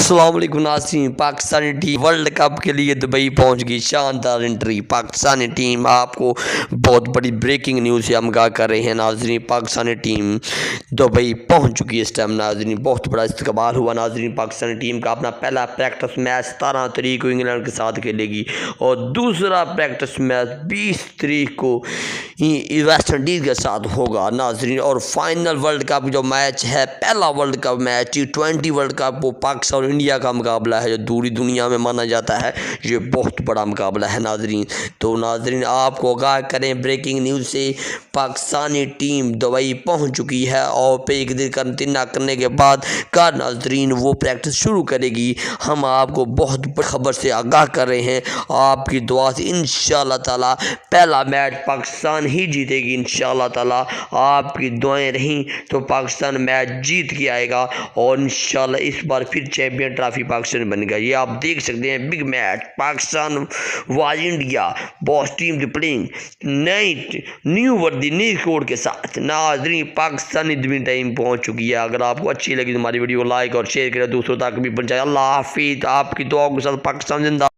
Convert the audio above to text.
अस्सलाम वालेकुम नाज़रीन। पाकिस्तानी टीम वर्ल्ड कप के लिए दुबई पहुंच गई। शानदार एंट्री। पाकिस्तानी टीम आपको बहुत बड़ी ब्रेकिंग न्यूज़ से आगाह कर रहे हैं नाज़रीन। पाकिस्तानी टीम दुबई पहुंच चुकी है इस टाइम नाज़रीन। बहुत बड़ा इस्तकबाल हुआ नाज़रीन। पाकिस्तानी टीम का अपना पहला प्रैक्टिस मैच 17 तारीख को इंग्लैंड के साथ खेलेगी और दूसरा प्रैक्टिस मैच 20 तारीख को वेस्ट इंडीज़ के साथ होगा नाज़रीन। और फाइनल वर्ल्ड कप जो मैच है, पहला world cup match T20 world cup, वो पाकिस्तान और इंडिया का मुकाबला है जो पूरी दुनिया में माना जाता है। ये बहुत बड़ा मुकाबला है नाज़रीन। तो नाज़रीन आपको आगाह करें ब्रेकिंग न्यूज़ से, पाकिस्तानी टीम दुबई पहुंच चुकी है और एक दिन कंटिन्यू करने के बाद का नाज़रीन वो प्रैक्टिस शुरू करेगी। हम आपको बहुत बड़ी खबर से आगाह कर रहे हैं। आपकी दुआ से इंशाअल्लाह ताला पहला मैच पाकिस्तान ही जीतेगी इंशाअल्लाह ताला। आपकी दुआएं रहीं तो पाकिस्तान मैच जीत के आएगा और इंशाअल्लाह इस बार फिर चैंपियन ट्रॉफी पाकिस्तान बनेगा। ये आप देख सकते हैं big match Pakistan was India boss team playing new वर्दी न्यू स्कोर के साथ नाज़रीन। पाकिस्तानी टाइम पहुंच चुकी है। अगर आपको अच्छी लगी तो हमारी वीडियो को लाइक और शेयर करें, दूसरों तक भी पहुंचाएं। अल्लाह हाफिज़। आपकी दुआओं के साथ पाकिस्तान जिंदा।